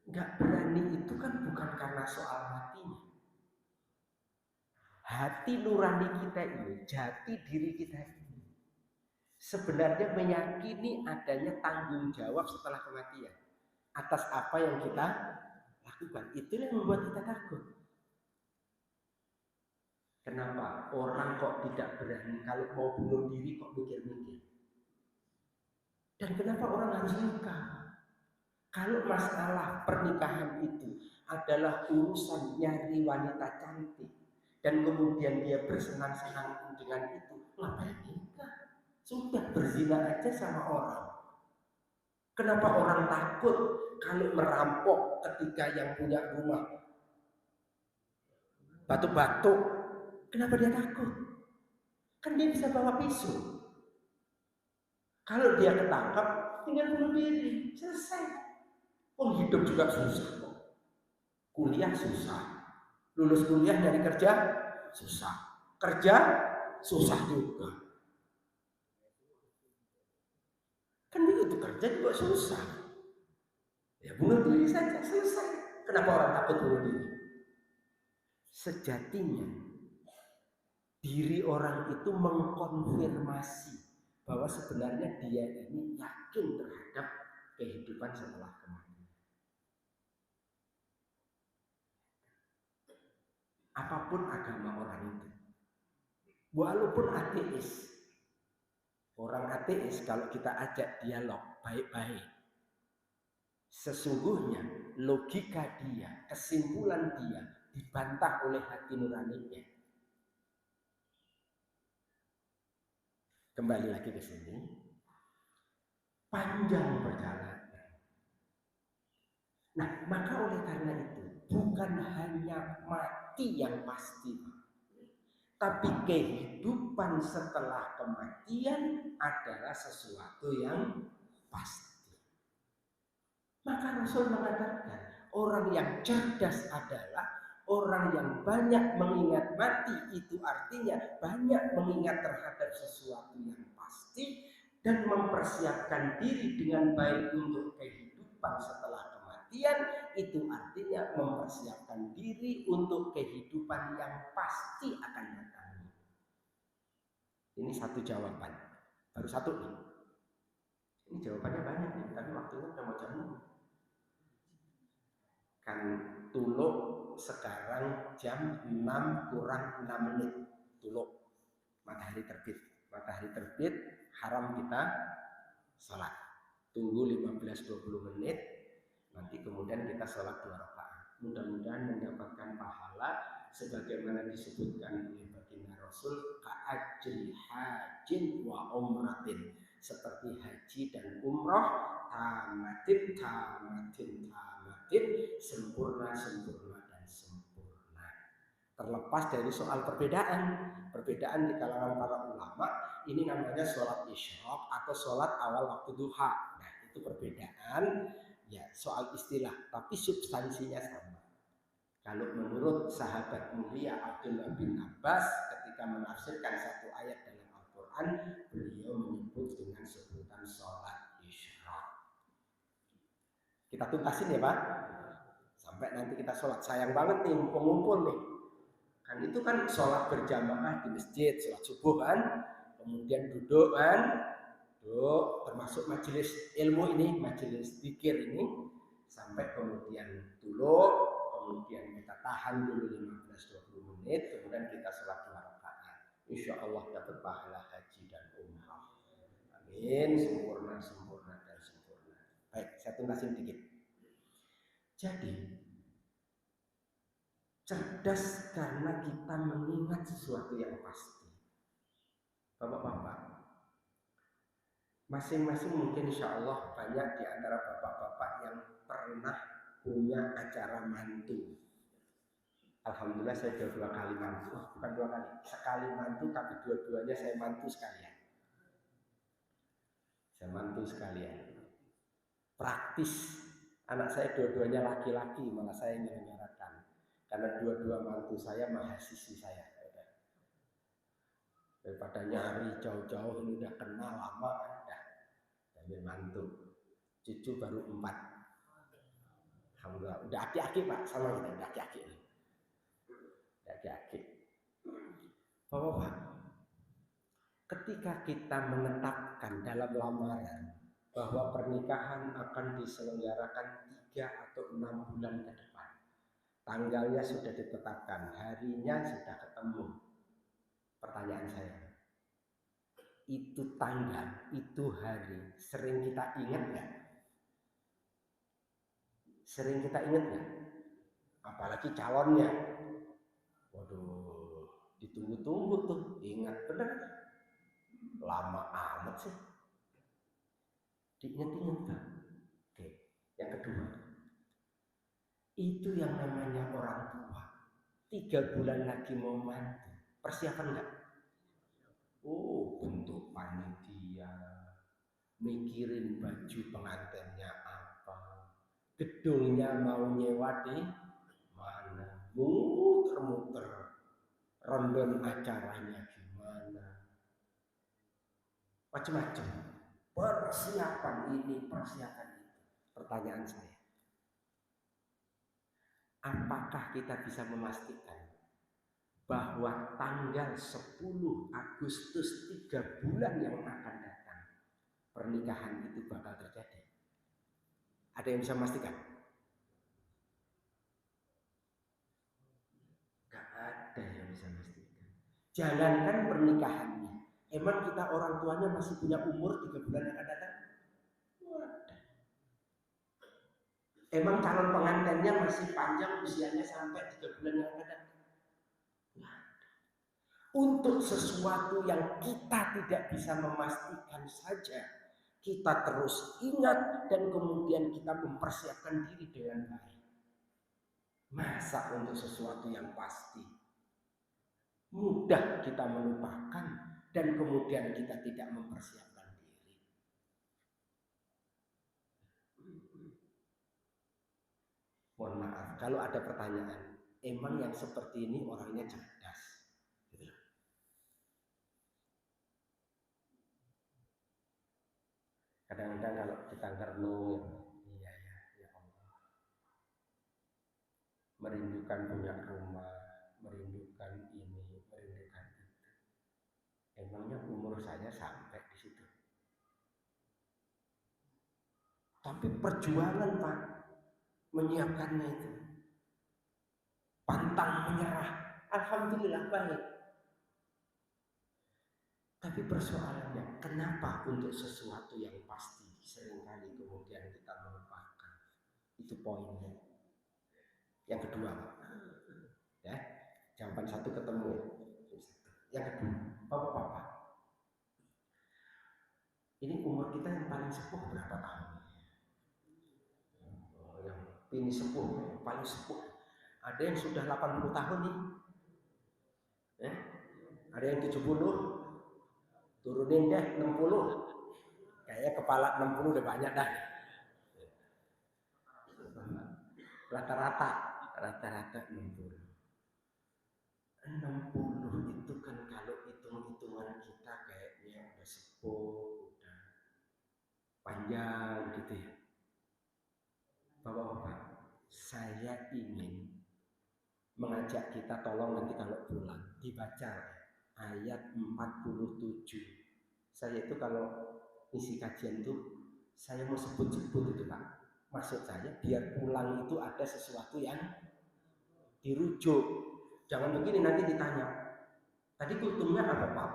Nggak berani itu kan bukan karena soal matinya. Hati nurani kita ini, jati diri kita ini, sebenarnya meyakini adanya tanggung jawab setelah kematian atas apa yang kita lakukan. Itu yang membuat kita takut. Kenapa orang kok tidak berani kalau mau bunuh diri kok mikir-mikir? Dan kenapa orang harus nikah? Kalau masalah pernikahan itu adalah urusan nyari wanita cantik dan kemudian dia bersenang-senang dengan itu, ngapain nikah? Sudah berzina aja sama orang. Kenapa orang takut kalau merampok ketika yang punya rumah batu-batu? Kenapa dia takut? Kan dia bisa bawa pisau. Kalau dia ketangkap, tinggal bunuh diri, selesai. Oh hidup juga susah kok. Kuliah susah. Lulus kuliah dari kerja susah. Kerja susah juga. Kan begitu kerja juga susah. Ya bunuh diri saja selesai. Kenapa orang takut bunuh diri? Sejatinya diri orang itu mengkonfirmasi bahwa sebenarnya dia ini yakin terhadap kehidupan setelah kematian. Apapun agama orang itu, walaupun ateis, orang ateis kalau kita ajak dialog baik-baik, sesungguhnya logika dia, kesimpulan dia dibantah oleh hati nuraninya. Kembali lagi ke sini, panjang perjalanan. Nah, maka oleh karena itu, bukan hanya mati yang pasti, tapi kehidupan setelah kematian adalah sesuatu yang pasti. Maka Rasul mengatakan, orang yang cerdas adalah orang yang banyak mengingat mati. Itu artinya banyak mengingat terhadap sesuatu yang pasti dan mempersiapkan diri dengan baik untuk kehidupan setelah kematian. Itu artinya mempersiapkan diri untuk kehidupan yang pasti akan datang. Ini satu jawaban, baru satu nih. Ini jawabannya banyak nih, tapi waktunya udah mau jam 6. Kan tuluk sekarang jam 6 kurang 6 menit. Tuluk matahari terbit. Matahari terbit haram kita sholat. Tunggu 15-20 menit, nanti kemudian kita sholat 2 rakaat. Mudah-mudahan mendapatkan pahala sebagaimana disebutkan oleh baginda Rasul, ka'ajri hajin wa umratin, seperti haji dan umrah, tamatin sempurna dan sempurna. Terlepas dari soal perbedaan di kalangan para ulama, ini namanya sholat isyraq atau sholat awal waktu duha. Nah itu perbedaan ya soal istilah, tapi substansinya sama. Kalau menurut sahabat mulia Abdullah bin Abbas ketika menafsirkan satu ayat dalam Al-Quran, beliau menyebut dengan sebutan sholat isyraq. Kita tuntasin ya Pak, sampai nanti kita sholat. Sayang banget nih ngumpul nih. Kan itu kan sholat berjamaah di masjid, sholat subuh kan, kemudian duduk kan, duduk termasuk majelis ilmu ini, majelis zikir ini, sampai kemudian duduk, kemudian kita tahan dulu 15-20 menit, kemudian kita sholat 2 rakaat. Insya Allah dapat pahala haji dan umrah. Amin, sempurna, sempurna, dan sempurna. Baik, saya tuntasin dikit. Jadi, cerdas karena kita mengingat sesuatu yang pasti. Bapak-bapak, masing-masing mungkin insya Allah banyak di antara bapak-bapak yang pernah punya acara mantu. Alhamdulillah saya sudah 2 kali mantu, bukan 2 kali, sekali mantu, tapi dua-duanya saya mantu sekalian. Saya mantu sekalian. Praktis, anak saya dua-duanya laki-laki, malah saya menyelenggarakan. Karena dua-dua mantu saya mahasiswi saya. Daripada nyari jauh-jauh, ini udah kenal lama, udah ambil mantu. Cucu baru 4. Alhamdulillah, udah aki-aki Pak, sama kita udah aki-aki. Aki-aki. Bapak, ketika kita menetapkan dalam lamaran bahwa pernikahan akan diselenggarakan 3 atau 6 bulan ke depan, tanggalnya sudah ditetapkan, harinya sudah ketemu. Pertanyaan saya, itu tanggal, itu hari, sering kita ingat nggak? Sering kita ingat nggak? Apalagi calonnya. Waduh, ditunggu-tunggu tuh, ingat bener. Lama amat sih. Diingat-ingat kan? Oke, yang kedua, itu yang namanya orang tua. 3 bulan lagi mau mantu, persiapan nggak? Oh, bentuk panitia, mikirin baju pengantinnya apa, gedungnya mau nyewa di mana, muter-muter, rondon acaranya gimana, macam-macam, persiapan ini, persiapan itu. Pertanyaan saya, apakah kita bisa memastikan bahwa tanggal 10 Agustus 3 bulan yang akan datang pernikahan itu bakal terjadi? Ada yang bisa memastikan? Gak ada yang bisa memastikan. Jangankan pernikahannya, emang kita orang tuanya masih punya umur 3 bulan yang akan datang? Emang calon pengantinnya masih panjang usianya sampai 3 bulan yang akan datang? Untuk sesuatu yang kita tidak bisa memastikan saja, kita terus ingat dan kemudian kita mempersiapkan diri dengan baik. Masa untuk sesuatu yang pasti mudah kita melupakan dan kemudian kita tidak mempersiapkan diri. Mohon maaf kalau ada pertanyaan, emang yang seperti ini orangnya cerdas? Kadang-kadang kalau kita ngerenung, iya ya Allah, merindukan punya rumah, merindukan ini, merindukan itu. Emangnya umur saya sampai di situ? Tapi perjuangan Pak, menyiapkannya itu, pantang menyerah, alhamdulillah baik. Tapi persoalannya, kenapa untuk sesuatu yang pasti seringkali kemudian kita melupakan? Itu poinnya. Yang kedua, ya, jawaban satu ketemu. Yang kedua, bapak-bapak, ini umur kita yang paling sepuh berapa tahun? Yang ini sepuh, paling sepuh. Ada yang sudah 80 tahun nih, ya? Ada yang 70, turunin deh 60. Kayaknya kepala 60 udah banyak dah. Rata-rata. Rata-rata 60. 60 itu kan kalau hitung-hitungan kita kayaknya udah sepuh, udah panjang gitu ya. Bapak-bapak, saya ingin mengajak kita tolong nanti kalau pulang dibaca ayat 47. Saya itu kalau isi kajian itu saya mau sebut-sebut itu Pak. Maksud saya biar pulang itu ada sesuatu yang dirujuk. Jangan begini nanti ditanya. Tadi kultumnya apa Pak?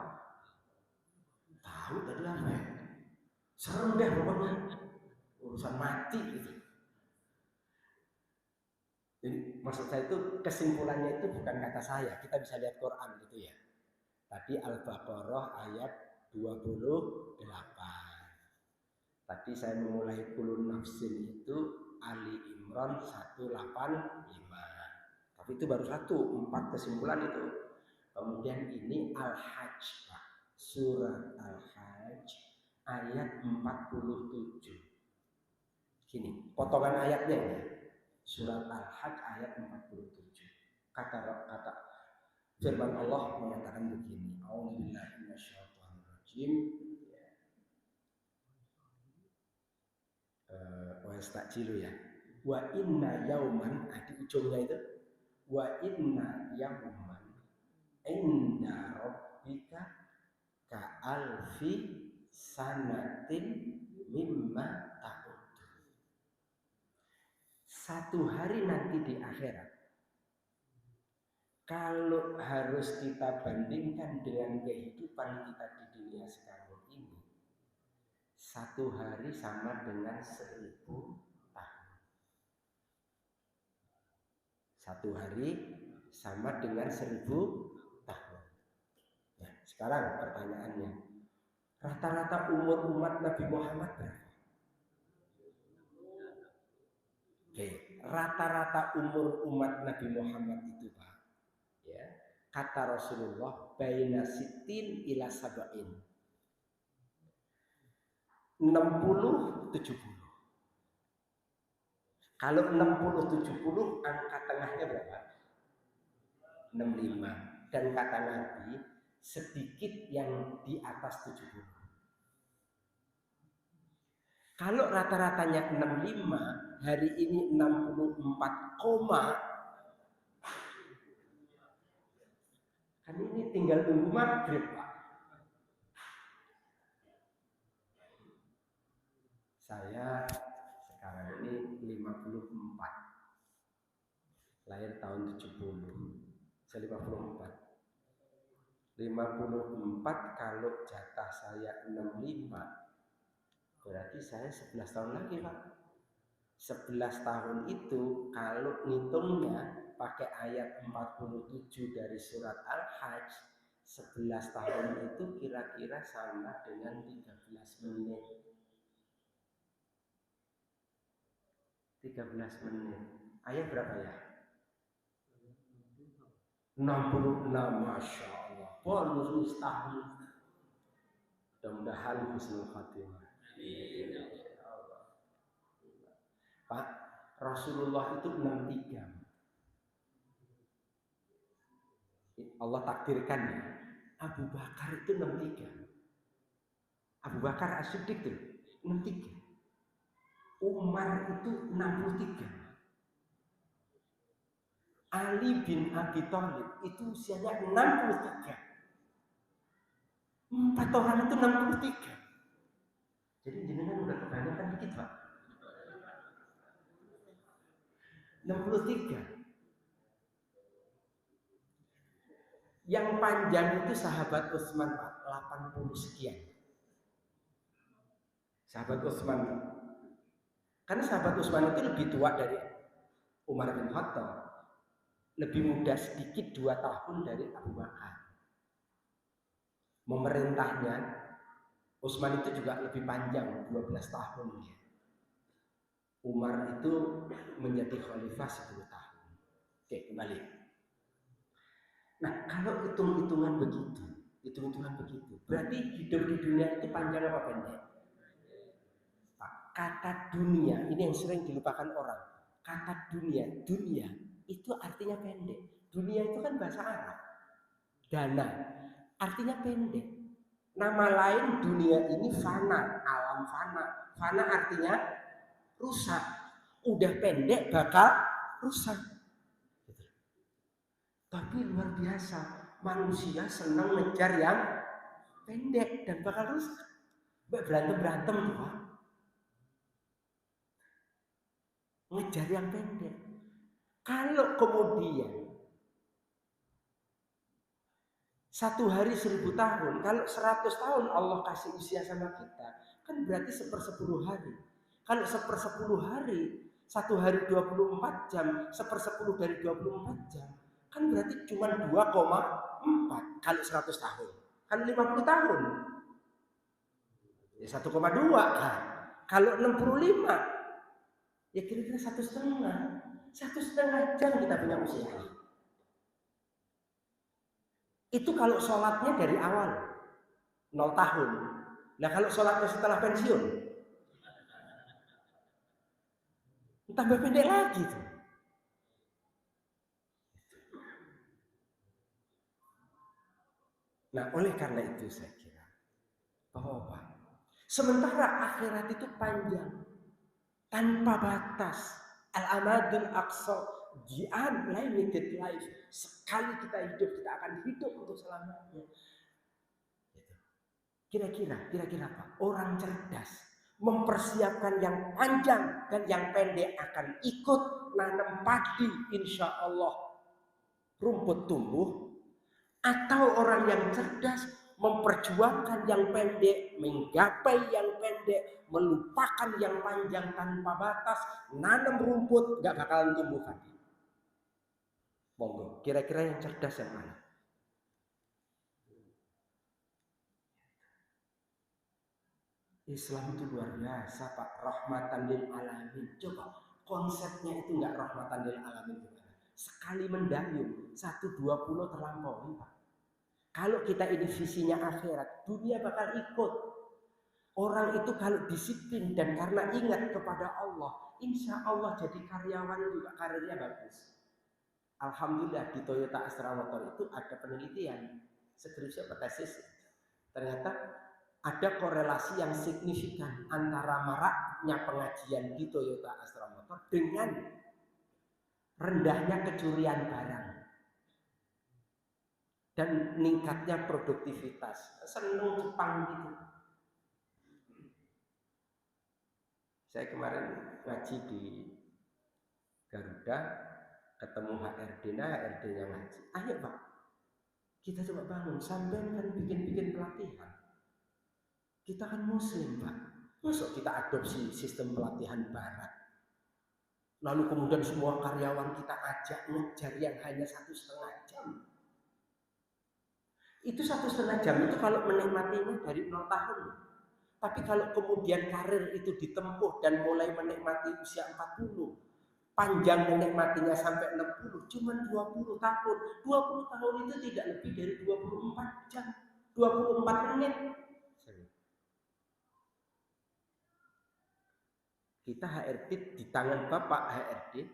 Tahu tadi apa ya? Serem deh pokoknya. Urusan mati gitu. Jadi maksud saya itu kesimpulannya itu bukan kata saya. Kita bisa lihat Quran gitu ya. Tadi Al-Baqarah ayat 28. Tadi saya memulai kulun nafsin itu Ali Imran 185. Tapi itu baru satu, 4 kesimpulan itu. Kemudian ini Al-Hajj, Pak. Surat Al-Hajj ayat 47. Gini, potongan ayatnya ya. Surat Al-Hajj ayat 47. Kata firman Allah mengatakan begini. A'udzubillahi minasyaitonirrajim. Wastajilu ya. Wa inna yauman, di ujungnya itu wa inna yauman inda rabbika ka alfi sanatin mimma ta'ud. Satu hari nanti di akhirat, kalau harus kita bandingkan dengan kehidupan kita di dunia sekarang ini, satu hari sama dengan 1000 tahun. Satu hari sama dengan 1000 tahun. Nah, sekarang pertanyaannya, rata-rata umur umat Nabi Muhammad berapa? Oke, rata-rata umur umat Nabi Muhammad itu Pak, ya, kata Rasulullah baina sitin ila sab'in. 60 70. Kalau 60 70 angka tengahnya berapa? 65. Dan kata Nabi sedikit yang di atas 70. Kalau rata-ratanya 65, hari ini 64, kan ini tinggal tunggu maghrib Pak. Saya sekarang ini 54. Lahir tahun 70. Saya 54. 54 kalau jatah saya 65. Berarti saya 11 tahun lagi Pak. 11 tahun itu kalau ngitungnya pakai ayat 47 dari surat Al-Hajj, 11 tahun itu kira-kira sama dengan 13 menit. 13 menit. Ayat berapa ya? 66, Masya Allah. Bonus tahun. Mudah-mudahan husnul khatimah. Pak, Rasulullah itu 63. Allah takdirkan ya. Abu Bakar itu 63. Abu Bakar As-Siddiq itu 63. Umar itu 63. Ali bin Abi Thalib itu usianya 63. 4 orang itu 63. Jadi jenengan udah kebanyakan dikit Pak. 63. Yang panjang itu sahabat Utsman Pak, 80 sekian. Sahabat Utsman. Karena sahabat Utsman itu lebih tua dari Umar bin Khattab. Lebih muda sedikit 2 tahun dari Abu Bakar. Memerintahnya Utsman itu juga lebih panjang, 12 tahun ya. Umar itu menjadi khalifah 10 tahun. Oke, kembali. Nah, kalau hitung-hitungan begitu, berarti hidup di dunia itu panjang apa pendek? Kata dunia, ini yang sering dilupakan orang. Kata dunia itu artinya pendek. Dunia itu kan bahasa Arab. Dana artinya pendek. Nama lain dunia ini fana, alam fana. Fana artinya rusak. Udah pendek bakal rusak. Tapi luar biasa, manusia senang ngejar yang pendek dan bakal rusak. Berantem tuh Pak. Ngejar yang pendek. Kalau kemudian 1 hari 1000 tahun, kalau 100 tahun Allah kasih usia sama kita, kan berarti 1/10 hari. Kalau 1/10 hari, 1 hari 24 jam, 1/10 dari 24 jam, kan berarti cuma 2,4 kalau 100 tahun. Kalau 50 tahun, ya 1,2 kan. Kalau 65, ya kira-kira 1,5. 1,5 jam kita punya usia. Itu kalau sholatnya dari awal 0 tahun. Nah kalau sholatnya setelah pensiun, tambah pendek lagi tuh. Nah oleh karena itu saya kira bahwa sementara akhirat itu panjang, tanpa batas, al-amadul aqsa, the unlimited life. Sekali kita hidup, kita akan hidup untuk selamanya. Kira-kira apa? Orang cerdas mempersiapkan yang panjang dan yang pendek akan ikut nanam padi, insya Allah rumput tumbuh. Atau orang yang cerdas memperjuangkan yang pendek, menggapai yang pendek, melupakan yang panjang tanpa batas, nanam rumput, nggak bakalan tumbuh padi. Monggo, kira-kira yang cerdas yang mana? Islam itu luar biasa Pak, rahmatan lil alamin. Coba konsepnya itu nggak rahmatan lil alamin gimana? Sekali mendayung 120 terlampaui Pak. Kalau kita ini visinya akhirat, dunia bakal ikut. Orang itu kalau disiplin dan karena ingat kepada Allah, insya Allah jadi karyawan juga karirnya bagus. Alhamdulillah di Toyota Astra Motor itu ada penelitian skripsi atau tesis. Ternyata ada korelasi yang signifikan antara maraknya pengajian di Toyota Astra Motor dengan rendahnya kecurian barang dan meningkatnya produktivitas. Seneng Jepang gitu. Saya kemarin ngaji di Garuda, ketemu HRD-nya ngaji. Ayo Pak, kita coba bangun, sampai kan bikin pelatihan. Kita kan muslim Pak, masuk kita adopsi sistem pelatihan barat. Lalu kemudian semua karyawan kita ajak ngejar yang hanya 1,5 jam. Itu 1,5 jam itu kalau menikmatinya dari 0 tahun. Tapi kalau kemudian karir itu ditempuh dan mulai menikmati usia 40, panjang menikmatinya sampai 60, cuma 20 tahun. 20 tahun itu tidak lebih dari 24 jam, 24 menit. Kita HRD di tangan Bapak HRD,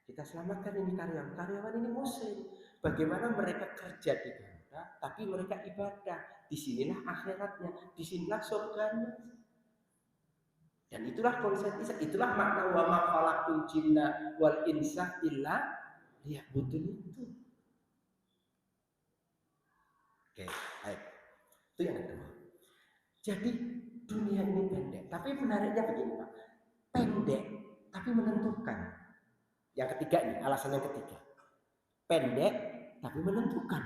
kita selamatkan ini karyawan ini muslim. Bagaimana mereka kerja di Garuda, tapi mereka ibadah. Disinilah akhiratnya, disinilah surganya. Dan itulah konsep Islam, itulah makna wa ma khalaqtul jinna wal insa illa liya'budun itu. Oke, baik. Itu yang kedua. Jadi dunia ini pendek, tapi menariknya begini Pak. Pendek, tapi menentukan. Yang ketiga ini, alasan yang ketiga. Pendek, tapi menentukan.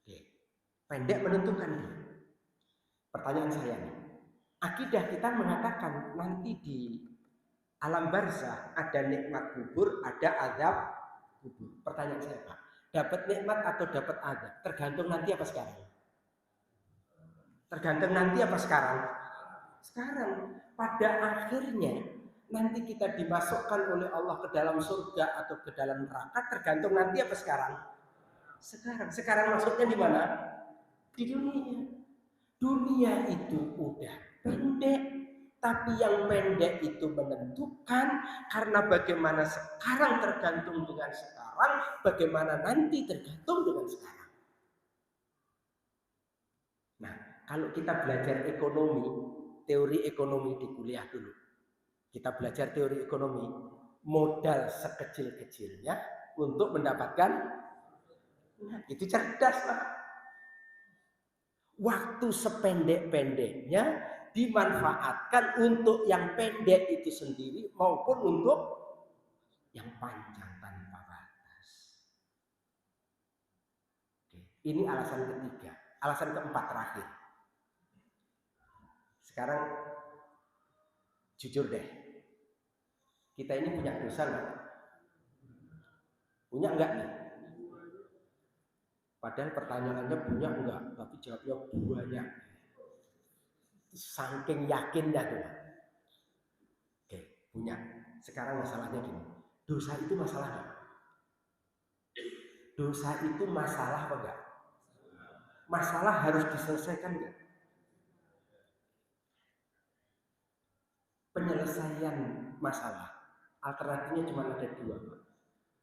Oke. Pendek menentukan. Pertanyaan saya nih. Akidah kita mengatakan nanti di alam barzah ada nikmat kubur, ada azab kubur. Pertanyaan saya Pak, dapat nikmat atau dapat azab? Tergantung nanti apa sekarang? Tergantung nanti apa sekarang? Sekarang. Pada akhirnya nanti kita dimasukkan oleh Allah ke dalam surga atau ke dalam neraka, tergantung nanti apa sekarang? Sekarang. Sekarang maksudnya di mana? Di dunia. Dunia itu udah pendek, Tapi yang pendek itu menentukan, karena bagaimana sekarang tergantung dengan sekarang, bagaimana nanti tergantung dengan sekarang. Nah, kalau kita belajar ekonomi, teori ekonomi di kuliah dulu, kita belajar teori ekonomi, modal sekecil-kecilnya untuk mendapatkan, nah, itu cerdas lah. Waktu sependek-pendeknya dimanfaatkan untuk yang pendek itu sendiri maupun untuk yang panjang tanpa batas. Oke, ini alasan ketiga. Alasan keempat terakhir. Sekarang jujur deh, kita ini punya dosa nggak? Punya enggak nih? Padahal pertanyaannya punya enggak, tapi jawabnya banyak. Saking yakinnya tuh. Oke, punya. Sekarang masalahnya gini. Dosa itu masalah enggak? Dosa itu masalah apa enggak? Masalah harus diselesaikan enggak? Penyelesaian masalah. Alternatifnya cuma ada dua, Pak.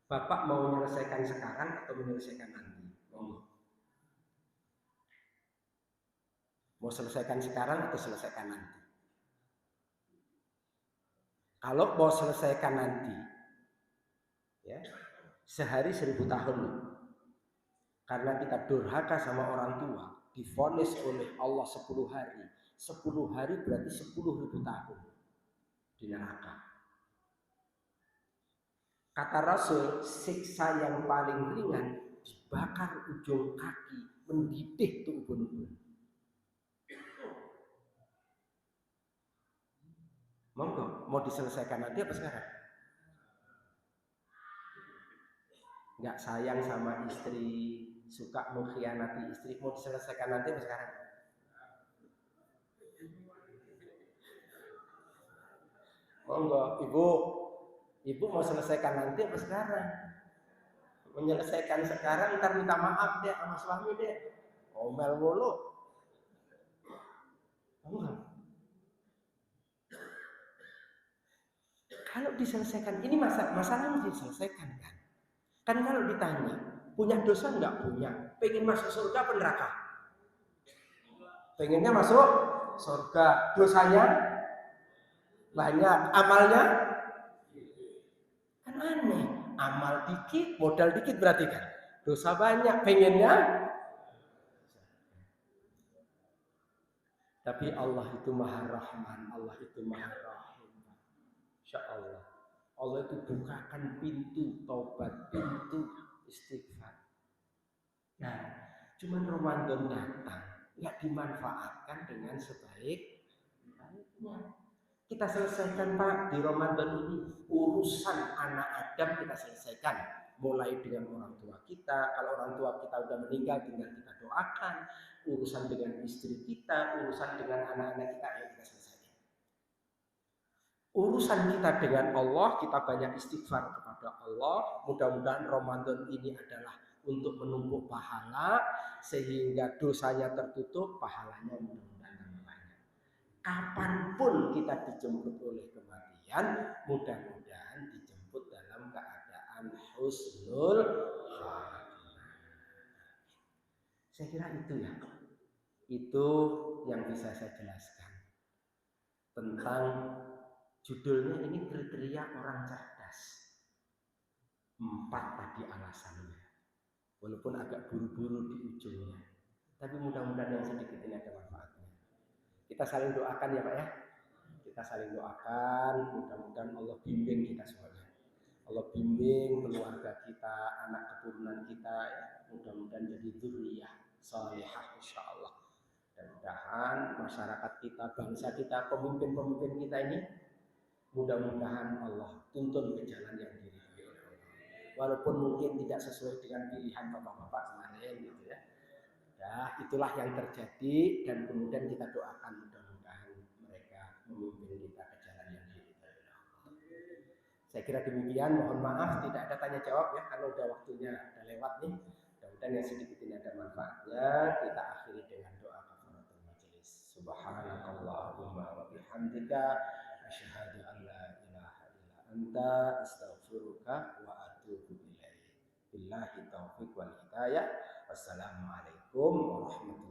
Bapak mau menyelesaikan sekarang atau menyelesaikan nanti? Mau selesaikan sekarang atau selesaikan nanti? Kalau mau selesaikan nanti, ya, sehari 1000 tahun. Karena kita durhaka sama orang tua, divonis oleh Allah 10 hari. 10 hari berarti 10.000 tahun di neraka. Kata Rasul, siksa yang paling ringan dibakar ujung kaki, mendidih tuh ubun-ubun. Monggo, mau diselesaikan nanti apa sekarang? Nggak sayang sama istri, suka mengkhianati istri, mau diselesaikan nanti apa sekarang? Monggo, ibu mau selesaikan nanti apa sekarang? Menyelesaikan sekarang, ntar minta maaf deh sama suami deh. Omel mulu. Enggak. Kalau diselesaikan, ini masalahnya diselesaikan kan? Kan kalau ditanya, punya dosa enggak? Punya. Pengen masuk surga apa neraka? Pengennya masuk surga. Dosanya banyak. Amalnya kan aneh. Amal dikit, modal dikit berarti kan? Dosa banyak, pengennya. Tapi Allah itu Maha Rahman, Allah itu Maha Rahim. Insya Allah. Allah itu bukakan pintu taubat, pintu istighfar. Nah, cuman Ramadan datang, nggak dimanfaatkan dengan sebaik-baiknya. Kita selesaikan Pak di Ramadan ini urusan anak Adam kita selesaikan. Mulai dengan orang tua kita, kalau orang tua kita udah meninggal tinggal kita doakan. Urusan dengan istri kita, urusan dengan anak-anak kita, ya kita selesaikan. Urusan kita dengan Allah, kita banyak istighfar kepada Allah. Mudah-mudahan Ramadan ini adalah untuk menumpuk pahala sehingga dosanya tertutup, pahalanya mudah-mudahan banyak. Kapanpun kita dijemput oleh kematian, mudah-mudahan dijemput dalam keadaan husnul khatimah. Saya kira itu ya. Itu yang bisa saya jelaskan tentang judulnya ini kriteria orang cerdas. 4 tadi alasannya. Walaupun agak buru-buru di ujungnya. Tapi mudah-mudahan yang sedikit ini ada manfaatnya. Kita saling doakan ya Pak ya. Kita saling doakan, mudah-mudahan Allah bimbing kita semuanya. Allah bimbing keluarga kita, anak keturunan kita ya. Mudah-mudahan jadi dzurriyyah shalihah insyaallah. Dan mudah-mudahan masyarakat kita, bangsa kita, pemimpin-pemimpin kita ini mudah-mudahan Allah tuntun ke jalan yang diridhoi oleh Allah. Walaupun mungkin tidak sesuai dengan pilihan bapak-bapak kemarin gitu ya. Ya, itulah yang terjadi dan kemudian kita doakan mudah-mudahan mereka memimpin kita ke jalan yang diridhoi oleh Allah. Saya kira demikian, mohon maaf tidak ada tanya jawab ya karena udah waktunya udah lewat nih. Mudah-mudahan yang sedikit ini ada manfaatnya. Kita akhiri dengan doa kafaratul majelis. Subhanakallahumma wa bihamdika bihamdika asyhadu an la ilaha illa anta astaghfiruka wa atubu ilaik. Billahi taufiq wal hidayah. Wassalamualaikum warahmatullahi